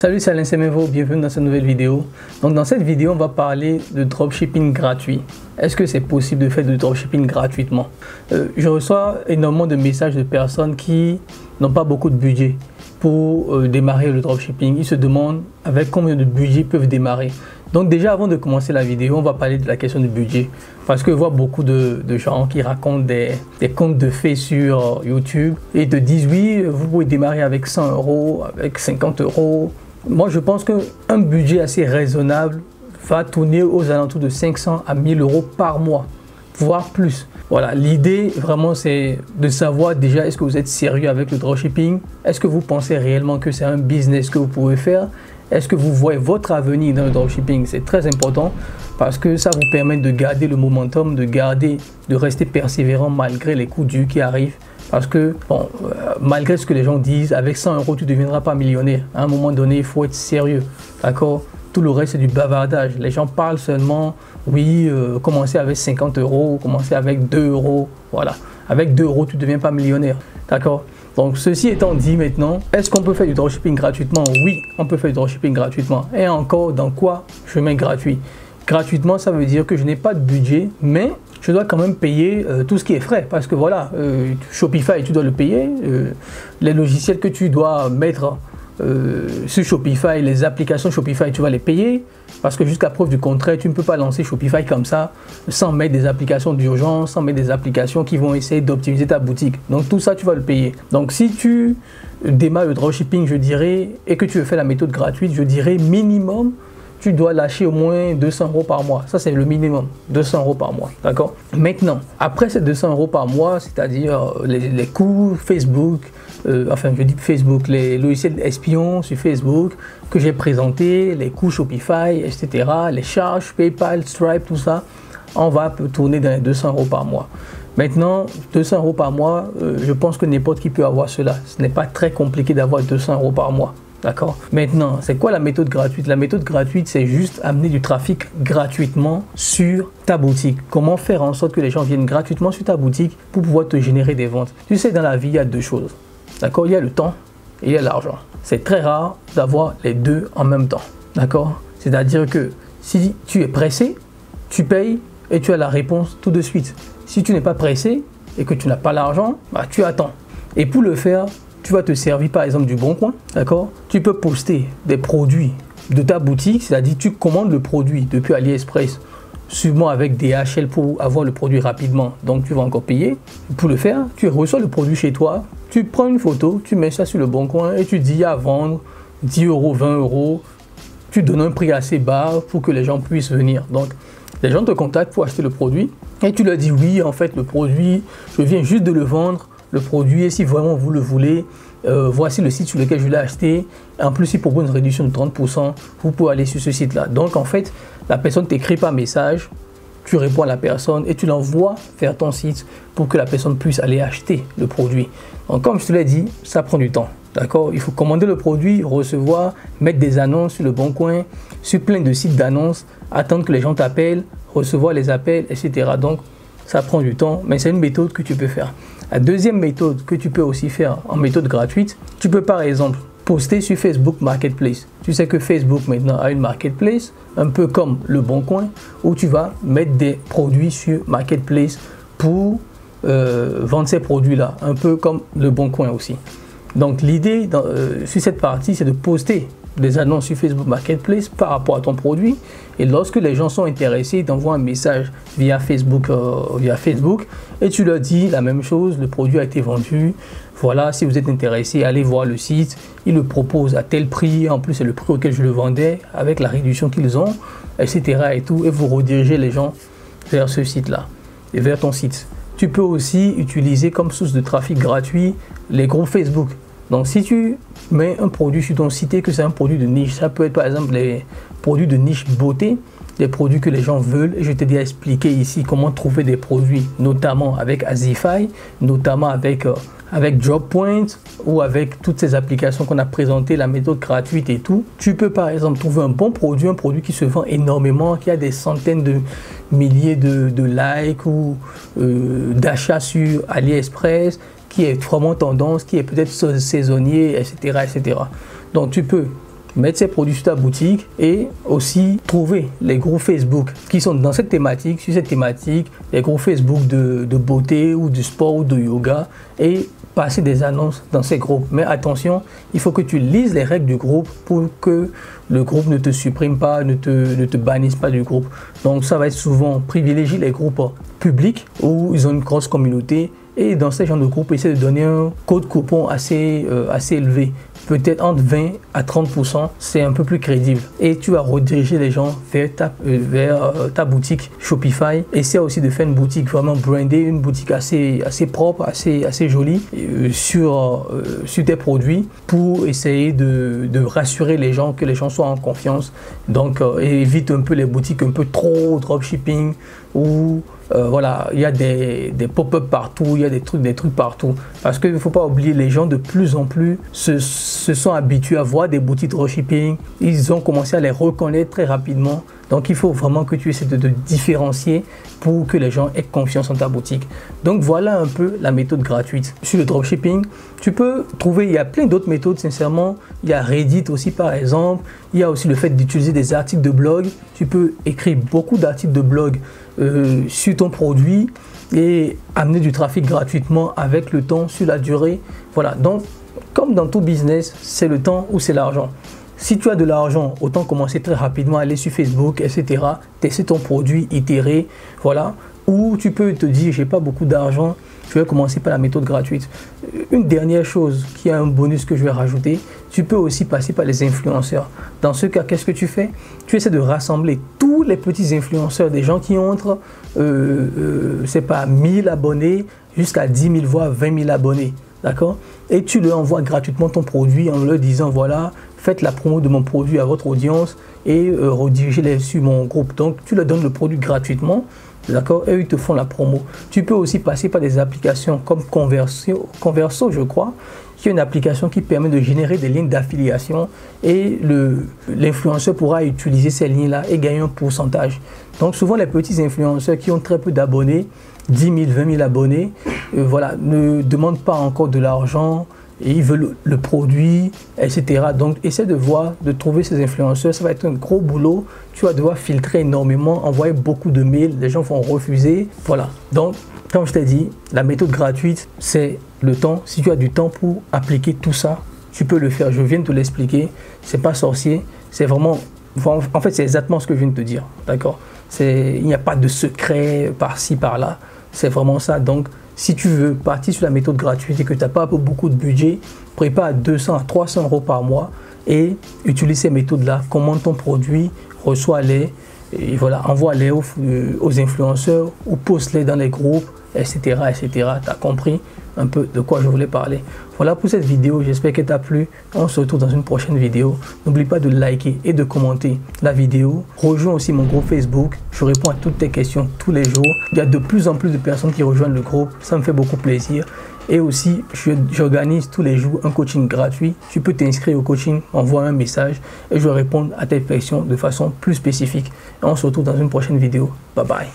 Salut, c'est Alain Semenvo, bienvenue dans cette nouvelle vidéo. Donc dans cette vidéo, on va parler de dropshipping gratuit. Est-ce que c'est possible de faire du dropshipping gratuitement? Je reçois énormément de messages de personnes qui n'ont pas beaucoup de budget pour démarrer le dropshipping. Ils se demandent avec combien de budget ils peuvent démarrer. Donc déjà avant de commencer la vidéo, on va parler de la question du budget. Parce que je vois beaucoup de gens qui racontent des contes de fées sur YouTube et te disent oui, vous pouvez démarrer avec 100 €, avec 50 €. Moi, je pense qu'un budget assez raisonnable va tourner aux alentours de 500 à 1000 € par mois, voire plus. Voilà, l'idée vraiment c'est de savoir déjà est-ce que vous êtes sérieux avec le dropshipping, est-ce que vous pensez réellement que c'est un business que vous pouvez faire, est-ce que vous voyez votre avenir dans le dropshipping. C'est très important parce que ça vous permet de garder le momentum, de rester persévérant malgré les coups durs qui arrivent. Parce que, bon, malgré ce que les gens disent, avec 100 € tu ne deviendras pas millionnaire. À un moment donné, il faut être sérieux, d'accord? Tout le reste, c'est du bavardage. Les gens parlent seulement, oui, commencer avec 50 €, commencer avec 2 €, voilà. Avec 2 € tu ne deviens pas millionnaire, d'accord? Donc, ceci étant dit maintenant, est-ce qu'on peut faire du dropshipping gratuitement? Oui, on peut faire du dropshipping gratuitement. Et encore, dans quoi je mets gratuit? Gratuitement, ça veut dire que je n'ai pas de budget, mais je dois quand même payer tout ce qui est frais. Parce que voilà, Shopify, tu dois le payer. Les logiciels que tu dois mettre sur Shopify, les applications Shopify, tu vas les payer. Parce que jusqu'à preuve du contraire, tu ne peux pas lancer Shopify comme ça, sans mettre des applications d'urgence, sans mettre des applications qui vont essayer d'optimiser ta boutique. Donc tout ça, tu vas le payer. Donc si tu démarres le dropshipping, je dirais, et que tu veux faire la méthode gratuite, je dirais minimum, tu dois lâcher au moins 200 € par mois. Ça, c'est le minimum, 200 € par mois, d'accord? Maintenant, après ces 200 € par mois, c'est-à-dire les coûts Facebook, enfin, je dis Facebook, les logiciels espions sur Facebook que j'ai présentés, les coûts Shopify, etc., les charges, PayPal, Stripe, tout ça, on va tourner dans les 200 € par mois. Maintenant, 200 € par mois, je pense que n'importe qui peut avoir cela. Ce n'est pas très compliqué d'avoir 200 € par mois. D'accord. Maintenant, c'est quoi la méthode gratuite? La méthode gratuite, c'est juste amener du trafic gratuitement sur ta boutique. Comment faire en sorte que les gens viennent gratuitement sur ta boutique pour pouvoir te générer des ventes? Tu sais, dans la vie, il y a deux choses. D'accord? Il y a le temps et il y a l'argent. C'est très rare d'avoir les deux en même temps. D'accord? C'est-à-dire que si tu es pressé, tu payes et tu as la réponse tout de suite. Si tu n'es pas pressé et que tu n'as pas l'argent, bah, tu attends. Et pour le faire, tu vas te servir par exemple du Bon Coin, d'accord? Tu peux poster des produits de ta boutique, c'est-à-dire tu commandes le produit depuis AliExpress, sûrement avec DHL pour avoir le produit rapidement, donc tu vas encore payer. Pour le faire, tu reçois le produit chez toi, tu prends une photo, tu mets ça sur le Bon Coin et tu dis à vendre 10 €, 20 €, tu donnes un prix assez bas pour que les gens puissent venir. Donc, les gens te contactent pour acheter le produit et tu leur dis oui, en fait, le produit, je viens juste de le vendre. Le produit, et si vraiment vous le voulez, voici le site sur lequel je l'ai acheté. En plus, il propose une réduction de 30%. Vous pouvez aller sur ce site-là. Donc, en fait, la personne t'écrit par message, tu réponds à la personne et tu l'envoies vers ton site pour que la personne puisse aller acheter le produit. Donc, comme je te l'ai dit, ça prend du temps. D'accord? Il faut commander le produit, recevoir, mettre des annonces sur le Bon Coin, sur plein de sites d'annonces, attendre que les gens t'appellent, recevoir les appels, etc. Donc, ça prend du temps, mais c'est une méthode que tu peux faire. La deuxième méthode que tu peux aussi faire en méthode gratuite, tu peux par exemple poster sur Facebook Marketplace. Tu sais que Facebook maintenant a une Marketplace, un peu comme le Bon Coin, où tu vas mettre des produits sur Marketplace pour vendre ces produits-là, un peu comme le Bon Coin aussi. Donc l'idée sur cette partie, c'est de poster des annonces sur Facebook Marketplace par rapport à ton produit, et lorsque les gens sont intéressés, ils t'envoient un message via Facebook et tu leur dis la même chose, le produit a été vendu, voilà, si vous êtes intéressé, allez voir le site, ils le proposent à tel prix, en plus c'est le prix auquel je le vendais avec la réduction qu'ils ont, etc. et tout, et vous redirigez les gens vers ce site-là et vers ton site. Tu peux aussi utiliser comme source de trafic gratuit les groupes Facebook. Donc si tu mets un produit sur ton site et que c'est un produit de niche, ça peut être par exemple les produits de niche beauté, des produits que les gens veulent, et je t'ai déjà expliqué ici comment trouver des produits, notamment avec Azify, notamment avec Droppoint ou avec toutes ces applications qu'on a présentées, la méthode gratuite et tout. Tu peux par exemple trouver un bon produit, un produit qui se vend énormément, qui a des centaines de milliers de likes ou d'achats sur AliExpress, qui est vraiment tendance, qui est peut-être saisonnier, etc., etc. Donc tu peux mettre ses produits sur ta boutique et aussi trouver les groupes Facebook qui sont dans cette thématique, sur cette thématique, les groupes Facebook de beauté ou du sport ou de yoga et passer des annonces dans ces groupes. Mais attention, il faut que tu lises les règles du groupe pour que le groupe ne te supprime pas, ne te bannisse pas du groupe. Donc ça va être souvent privilégier les groupes publics où ils ont une grosse communauté et dans ces genres de groupes, essayer de donner un code coupon assez élevé. Peut-être entre 20 à 30%, c'est un peu plus crédible. Et tu vas rediriger les gens vers ta boutique Shopify. Essaie aussi de faire une boutique vraiment brandée, une boutique assez propre, assez jolie sur tes produits pour essayer de rassurer les gens, que les gens soient en confiance. Donc évite un peu les boutiques un peu trop dropshipping où voilà, il y a des pop-up partout, il y a des trucs partout. Parce qu'il ne faut pas oublier, les gens de plus en plus se sont habitués à voir des boutiques dropshipping. Ils ont commencé à les reconnaître très rapidement. Donc il faut vraiment que tu essaies de te différencier pour que les gens aient confiance en ta boutique. Donc voilà un peu la méthode gratuite. Sur le dropshipping, tu peux trouver, il y a plein d'autres méthodes sincèrement. Il y a Reddit aussi par exemple. Il y a aussi le fait d'utiliser des articles de blog. Tu peux écrire beaucoup d'articles de blog sur ton produit et amener du trafic gratuitement avec le temps, sur la durée. Voilà, donc comme dans tout business, c'est le temps ou c'est l'argent. Si tu as de l'argent, autant commencer très rapidement, aller sur Facebook, etc. Tester ton produit, itérer, voilà. Ou tu peux te dire, j'ai pas beaucoup d'argent, je vais commencer par la méthode gratuite. Une dernière chose qui est un bonus que je vais rajouter, tu peux aussi passer par les influenceurs. Dans ce cas, qu'est-ce que tu fais? Tu essaies de rassembler tous les petits influenceurs, des gens qui ont entre, c'est pas 1000 abonnés jusqu'à 10 000 voire 20 000 abonnés. D'accord? Et tu leur envoies gratuitement ton produit en leur disant, voilà, faites la promo de mon produit à votre audience et redirigez-les sur mon groupe. Donc, tu leur donnes le produit gratuitement. D'accord? Et ils te font la promo. Tu peux aussi passer par des applications comme Converso, je crois, qui est une application qui permet de générer des lignes d'affiliation et l'influenceur pourra utiliser ces lignes-là et gagner un pourcentage. Donc souvent les petits influenceurs qui ont très peu d'abonnés, 10 000, 20 000 abonnés, voilà, ne demandent pas encore de l'argent, et ils veulent le produit, etc. Donc, essaie de trouver ces influenceurs. Ça va être un gros boulot. Tu vas devoir filtrer énormément, envoyer beaucoup de mails. Les gens vont refuser. Voilà. Donc, comme je t'ai dit, la méthode gratuite, c'est le temps. Si tu as du temps pour appliquer tout ça, tu peux le faire. Je viens de te l'expliquer. C'est pas sorcier. C'est vraiment... En fait, c'est exactement ce que je viens de te dire. D'accord? Il n'y a pas de secret par-ci, par-là. C'est vraiment ça. Donc, si tu veux partir sur la méthode gratuite et que tu n'as pas beaucoup de budget, prépare 200 à 300 euros par mois et utilise ces méthodes-là. Commande ton produit, reçois-les, et voilà, envoie-les aux influenceurs ou poste-les dans les groupes, etc. etc. Tu as compris un peu de quoi je voulais parler. Voilà pour cette vidéo, j'espère qu'elle t'a plu. On se retrouve dans une prochaine vidéo. N'oublie pas de liker et de commenter la vidéo. Rejoins aussi mon groupe Facebook. Je réponds à toutes tes questions tous les jours. Il y a de plus en plus de personnes qui rejoignent le groupe. Ça me fait beaucoup plaisir. Et aussi, j'organise tous les jours un coaching gratuit. Tu peux t'inscrire au coaching, envoie un message et je vais répondre à tes questions de façon plus spécifique. Et on se retrouve dans une prochaine vidéo. Bye bye.